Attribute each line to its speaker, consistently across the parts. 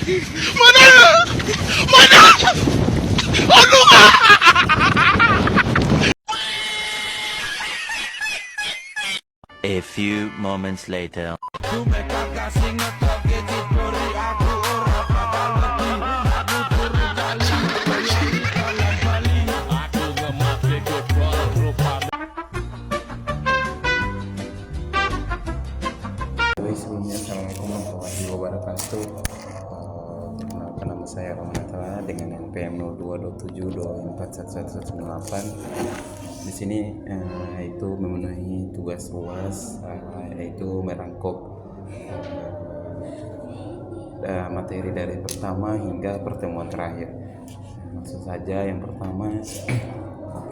Speaker 1: Mana? Mana? Aduh!
Speaker 2: A few moments later.
Speaker 3: Sebelumnya, Assalamualaikum warahmatullahi wabarakatuh. Perkenalkan, nama saya Romanatala dengan NPM 0227241118. Di sini itu memenuhi tugas UAS, yaitu merangkum materi dari pertama hingga pertemuan terakhir. Maksud saja yang pertama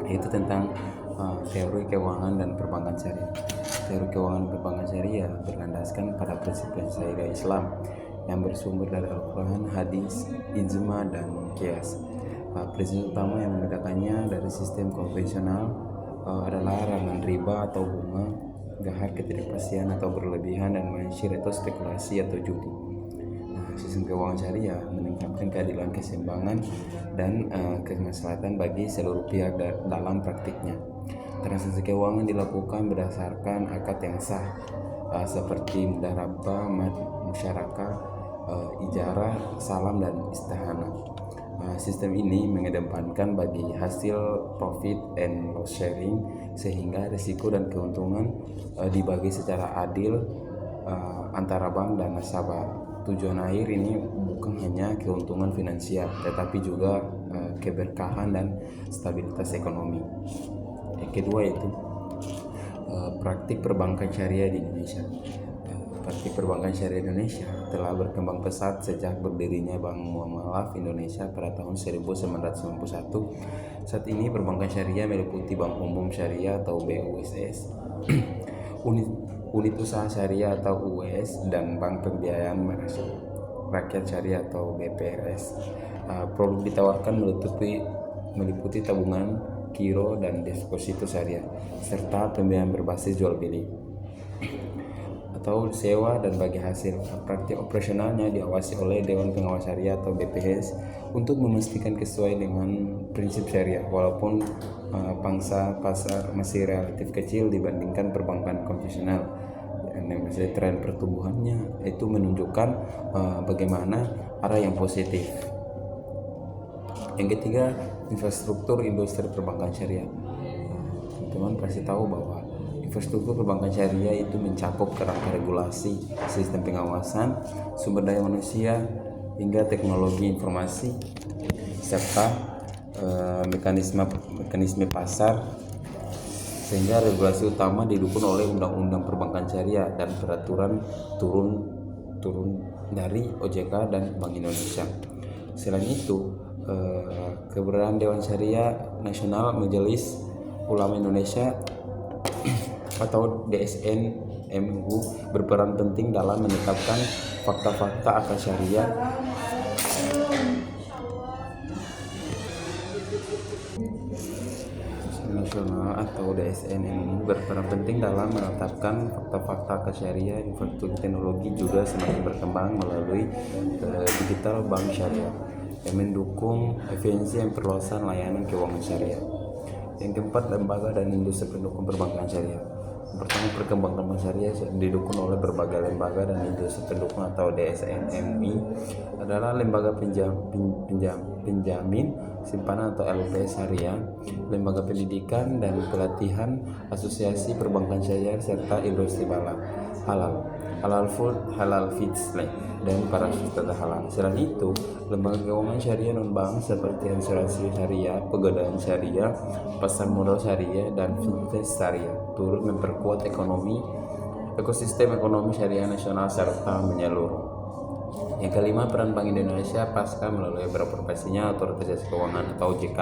Speaker 3: yaitu tentang teori keuangan dan perbankan syariah. Teori keuangan dan perbankan syariah berlandaskan pada prinsip-prinsip syariah Islam yang bersumber dari Al-Quran, hadis, ijma, dan qiyas. Prinsip utama yang membedakannya dari sistem konvensional adalah larangan riba atau bunga, gahar ketidakpastian atau berlebihan, dan masyir atau spekulasi atau judi. Sistem keuangan syariah meningkatkan keadilan, keseimbangan, dan kemaslahatan bagi seluruh pihak dalam praktiknya. Transaksi keuangan dilakukan berdasarkan akad yang sah, seperti mudharabah, musyarakah, ijarah, salam, dan istihanah. Sistem ini mengedepankan bagi hasil profit and loss sharing, sehingga risiko dan keuntungan dibagi secara adil antara bank dan nasabah. Tujuan akhir ini bukan hanya keuntungan finansial, tetapi juga keberkahan dan stabilitas ekonomi. Yang kedua yaitu praktik perbankan syariah di Indonesia. Praktik perbankan syariah Indonesia telah berkembang pesat sejak berdirinya Bank Muamalah Indonesia pada tahun 1991. Saat ini perbankan syariah meliputi Bank Umum Syariah atau BUSS, unit usaha syariah atau UWS, dan Bank Pembiayaan Rakyat Syariah atau BPRS. Produk ditawarkan meliputi tabungan, giro, dan deposito syariah, serta pembiayaan berbasis jual beli atau sewa dan bagi hasil. Praktik operasionalnya diawasi oleh Dewan Pengawas Syariah atau DPS untuk memastikan sesuai dengan prinsip syariah, walaupun pangsa pasar masih relatif kecil dibandingkan perbankan konvensional. Dan tren pertumbuhannya itu menunjukkan bagaimana arah yang positif. Yang ketiga, infrastruktur industri perbankan syariah. Teman-teman pasti tahu bahwa infrastruktur perbankan syariah itu mencakup kerangka regulasi, sistem pengawasan, sumber daya manusia, hingga teknologi informasi, serta mekanisme pasar, sehingga regulasi utama didukung oleh Undang-Undang Perbankan Syariah dan peraturan turun dari OJK dan Bank Indonesia. Selain itu, keberadaan Dewan Syariah Nasional Majelis Ulama Indonesia atau DSN MU berperan penting dalam menetapkan fakta-fakta akal syariah nasional atau DSN MU berperan penting dalam menetapkan fakta-fakta akal syariah. Infrastruktur teknologi juga semakin berkembang melalui digital bank syariah yang mendukung efisiensi dan perluasan layanan keuangan syariah. Yang keempat, lembaga dan industri pendukung perbankan syariah. Pertama, perkembangan bank syariah didukung oleh berbagai lembaga dan industri pendukung atau DSN-MI adalah lembaga penjamin simpanan atau LP syariah, lembaga pendidikan dan pelatihan, asosiasi perbankan syariah, serta industri halal food, halal feeds, dan para wisata halal. Selain itu, lembaga keuangan syariah non-bank seperti asuransi syariah, pegadaian syariah, pasar modal syariah, dan fintech syariah turut memperkuat ekosistem ekonomi syariah nasional serta menyeluruh. Yang kelima, peran Bank Indonesia pasca melalui beroperasinya Otoritas Jasa Keuangan atau OJK.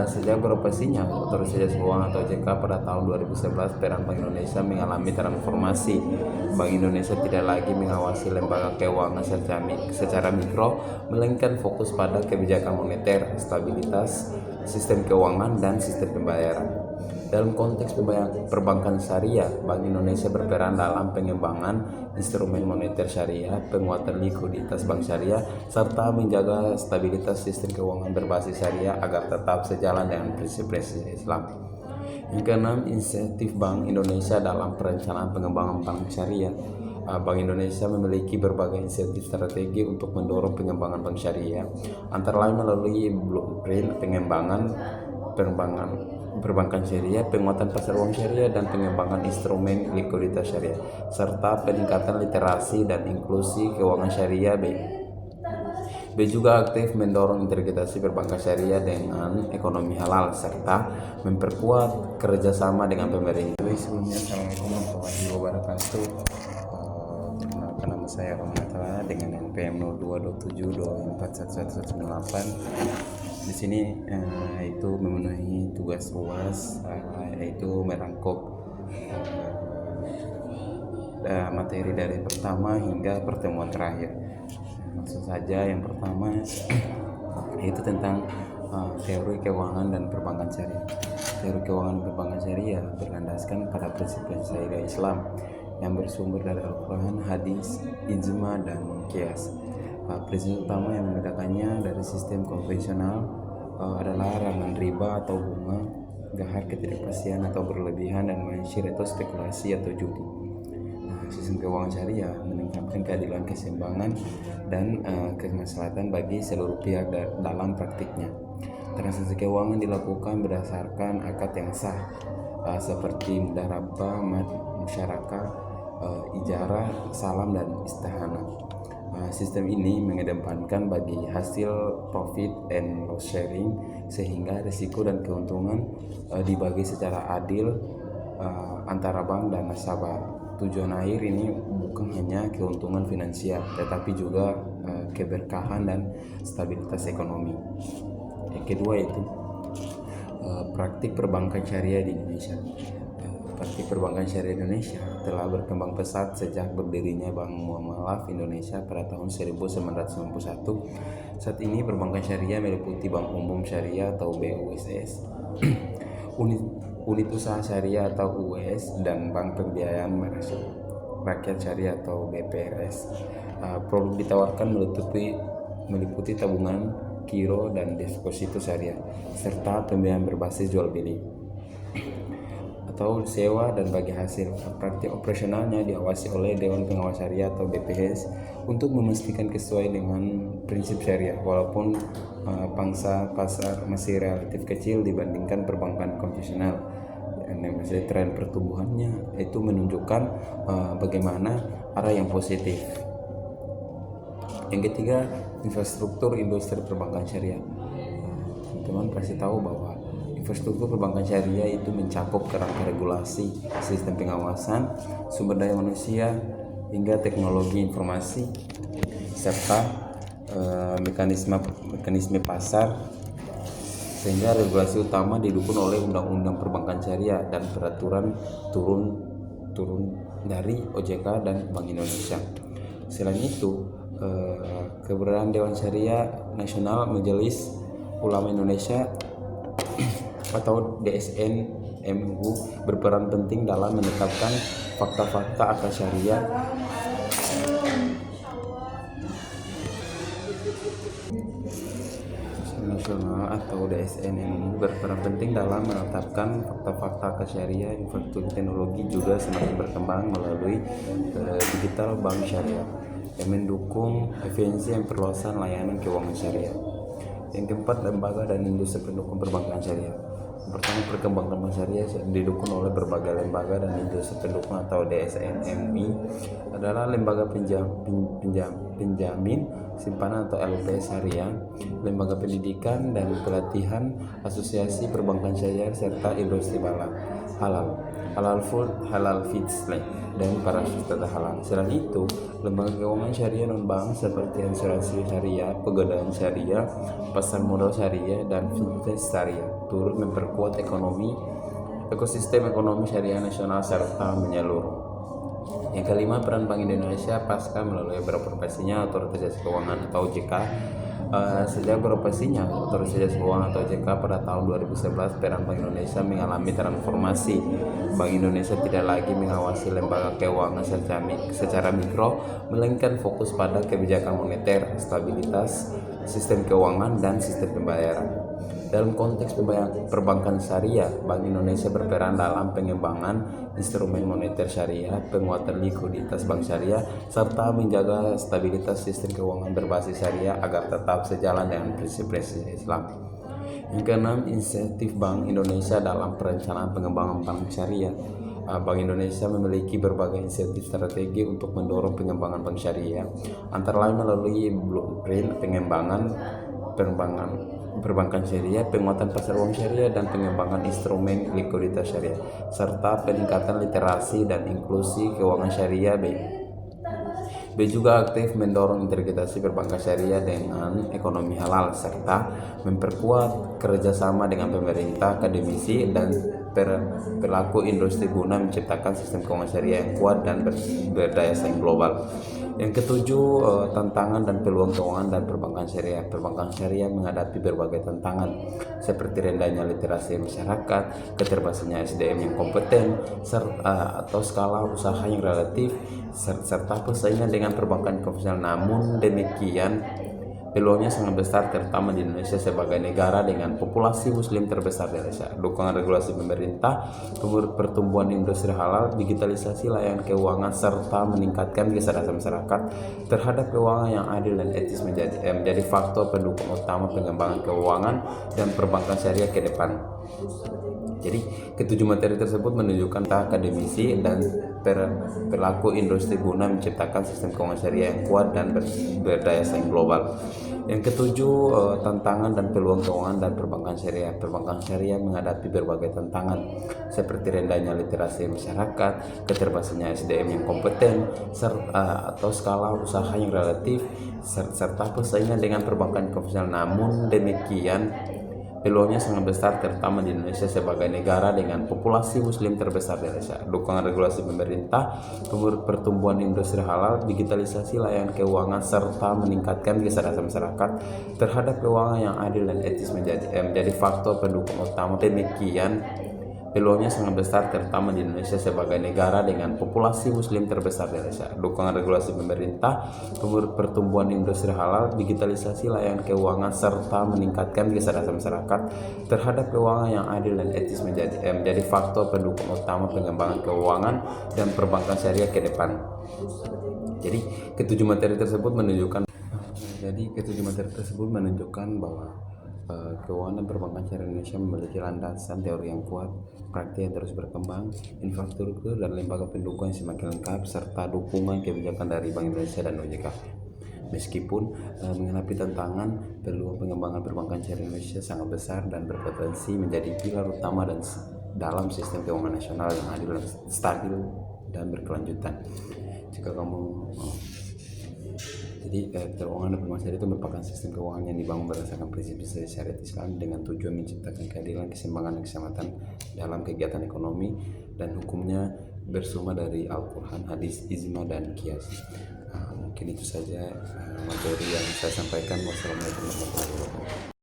Speaker 3: Sejak beroperasinya Otoritas Jasa Keuangan atau OJK pada tahun 2011, peran Bank Indonesia mengalami transformasi. Bank Indonesia tidak lagi mengawasi lembaga keuangan secara mikro, melainkan fokus pada kebijakan moneter, stabilitas, sistem keuangan, dan sistem pembayaran. Dalam konteks perbankan syariah, Bank Indonesia berperan dalam pengembangan instrumen moneter syariah, penguatan likuiditas bank syariah, serta menjaga stabilitas sistem keuangan berbasis syariah agar tetap sejalan dengan prinsip-prinsip Islam. Yang keenam, insentif Bank Indonesia dalam perencanaan pengembangan bank syariah. Bank Indonesia memiliki berbagai insentif strategi untuk mendorong pengembangan bank syariah, antara lain melalui blueprint pengembangan perbankan syariah, penguatan pasar uang syariah, dan pengembangan instrumen likuiditas syariah, serta peningkatan literasi dan inklusi keuangan syariah. B juga aktif mendorong integrasi perbankan syariah dengan ekonomi halal serta memperkuat kerjasama dengan pemerintah. Sebelumnya, Assalamualaikum warahmatullahi wabarakatuh. Perkenalkan, nama saya Roman Atala dengan NPM 0227241198. Di sini itu memenuhi tugas UAS, yaitu merangkup materi dari pertama hingga pertemuan terakhir. Langsung saja, yang pertama yaitu tentang teori keuangan dan perbankan syariah. Teori keuangan dan perbankan syariah berlandaskan pada prinsip-prinsip syariah Islam yang bersumber dari Al-Quran, hadis, ijma, dan qiyas. Prinsip utama yang membedakannya dari sistem konvensional adalah larangan riba atau bunga, gahar ketidakpastian atau berlebihan, dan maisir atau spekulasi atau judi. Sistem keuangan syariah meningkatkan keadilan, keseimbangan, dan kemaslahatan bagi seluruh pihak dalam praktiknya. Transaksi keuangan dilakukan berdasarkan akad yang sah, seperti mudharabah, musyarakah, ijarah, salam, dan istihanah. Sistem ini mengedepankan bagi hasil profit and loss sharing, sehingga risiko dan keuntungan dibagi secara adil antara bank dan nasabah. Tujuan akhir ini bukan hanya keuntungan finansial, tetapi juga keberkahan dan stabilitas ekonomi. Yang kedua itu praktik perbankan syariah di Indonesia. Praktik perbankan syariah Indonesia telah berkembang pesat sejak berdirinya Bank Muamalah Indonesia pada tahun 1991. Saat ini perbankan syariah meliputi Bank Umum Syariah atau BUSS, unit usaha syariah atau UUS, dan Bank Pembiayaan Rakyat Syariah atau BPRS. Produk ditawarkan meliputi tabungan, giro, dan deposito syariah, serta pembiayaan berbasis jual beli atau sewa dan bagi hasil. Praktik operasionalnya diawasi oleh Dewan Pengawas Syariah atau BPS untuk memastikan sesuai dengan prinsip syariah, walaupun pangsa pasar masih relatif kecil dibandingkan perbankan konvensional. Masih tren pertumbuhannya itu menunjukkan bagaimana arah yang positif. Yang ketiga, infrastruktur industri perbankan syariah. Teman-teman pasti tahu bahwa infrastruktur perbankan syariah itu mencakup kerangka regulasi, sistem pengawasan, sumber daya manusia, hingga teknologi informasi, serta mekanisme pasar, sehingga regulasi utama didukung oleh Undang-Undang Perbankan Syariah dan peraturan turun dari OJK dan Bank Indonesia. Selain itu, keberadaan Dewan Syariah Nasional Majelis Ulama Indonesia atau DSN MU berperan penting dalam menetapkan fakta-fakta akal syariah nasional atau DSN MU berperan penting dalam menetapkan fakta-fakta akal syariah. Infrastruktur teknologi juga semakin berkembang melalui digital bank syariah yang mendukung efisiensi dan perluasan layanan keuangan syariah. Yang keempat, lembaga dan industri pendukung perbankan syariah. Pertama, perkembangan bank syariah didukung oleh berbagai lembaga dan industri pendukung atau DSN-MI adalah lembaga penjamin simpanan atau LP syariah, lembaga pendidikan dan pelatihan, asosiasi perbankan syariah, serta industri halal food, halal feeds, dan para wisata halal. Selain itu, lembaga keuangan syariah non-bank seperti asuransi syariah, pegadaian syariah, pasar modal syariah, dan fintech syariah turut memperkuat ekosistem ekonomi syariah nasional serta menyeluruh. Yang kelima, peran Bank Indonesia pasca melalui beroperasinya Otoritas Jasa Keuangan atau OJK Sejak beroperasinya Otoritas Jasa Keuangan atau OJK pada tahun 2011, peran Bank Indonesia mengalami transformasi. Bank Indonesia tidak lagi mengawasi lembaga keuangan secara mikro, melainkan fokus pada kebijakan moneter, stabilitas sistem keuangan, dan sistem pembayaran. Dalam konteks perbankan syariah, Bank Indonesia berperan dalam pengembangan instrumen moneter syariah, penguatan likuiditas bank syariah, serta menjaga stabilitas sistem keuangan berbasis syariah agar tetap sejalan dengan prinsip-prinsip Islam. Yang keenam, insentif Bank Indonesia dalam perencanaan pengembangan bank syariah. Bank Indonesia memiliki berbagai insentif strategi untuk mendorong pengembangan bank syariah, antara lain melalui blueprint pengembangan perbankan syariah, penguatan pasar uang syariah, dan pengembangan instrumen likuiditas syariah, serta peningkatan literasi dan inklusi keuangan syariah. B juga aktif mendorong integrasi perbankan syariah dengan ekonomi halal, serta memperkuat kerjasama dengan pemerintah, akademisi, dan pelaku industri guna menciptakan sistem keuangan syariah yang kuat dan berdaya saing global. Yang ketujuh, tantangan dan peluang keuangan dan perbankan syariah. Perbankan syariah menghadapi berbagai tantangan seperti rendahnya literasi masyarakat, keterbatasannya SDM yang kompeten, atau skala usaha yang relatif, serta persaingan dengan perbankan konvensional. Namun demikian, peluangnya sangat besar, terutama di Indonesia sebagai negara dengan populasi muslim terbesar di Asia. Dukungan regulasi pemerintah, pertumbuhan industri halal, digitalisasi layanan keuangan, serta meningkatkan kesadaran masyarakat terhadap keuangan yang adil dan etis menjadi faktor pendukung utama pengembangan keuangan dan perbankan syariah ke depan. Jadi ketujuh materi tersebut menunjukkan akademisi dan pelaku industri guna menciptakan sistem keuangan syariah yang kuat dan berdaya saing global. Yang ketujuh, tantangan dan peluang keuangan dan perbankan syariah. Perbankan syariah menghadapi berbagai tantangan seperti rendahnya literasi masyarakat, keterbatasannya SDM yang kompeten, atau skala usaha yang relatif, serta persaingan dengan perbankan konvensional. Namun demikian, peluangnya sangat besar, terutama di Indonesia sebagai negara dengan populasi muslim terbesar di Asia. Dukungan regulasi pemerintah, pertumbuhan industri halal, digitalisasi layanan keuangan, serta meningkatkan kesadaran masyarakat terhadap keuangan yang adil dan etis menjadi faktor pendukung utama. Demikian, peluangnya sangat besar, terutama di Indonesia sebagai negara dengan populasi muslim terbesar di Asia. Dukungan regulasi pemerintah, pertumbuhan industri halal, digitalisasi layanan keuangan, serta meningkatkan kesadaran masyarakat terhadap keuangan yang adil dan etis menjadi faktor pendukung utama pengembangan keuangan dan perbankan syariah ke depan. Jadi ketujuh materi tersebut menunjukkan bahwa keuangan dan perbankan syariah Indonesia memiliki landasan teori yang kuat, praktik yang terus berkembang, infrastruktur dan lembaga pendukung yang semakin lengkap, serta dukungan kebijakan dari Bank Indonesia dan OJK. Meskipun menghadapi tantangan, peluang pengembangan perbankan syariah Indonesia sangat besar dan berpotensi menjadi pilar utama dalam sistem keuangan nasional yang adil, stabil, dan berkelanjutan. Jadi keuangan dan perbankan syariah itu merupakan sistem keuangan yang dibangun berdasarkan prinsip syariat Islam dengan tujuan menciptakan keadilan, keseimbangan, dan keselamatan dalam kegiatan ekonomi, dan hukumnya bersumber dari Al-Quran, hadis, ijma, dan qiyas. Mungkin itu saja materi yang saya sampaikan. Wassalamualaikum warahmatullahi wabarakatuh.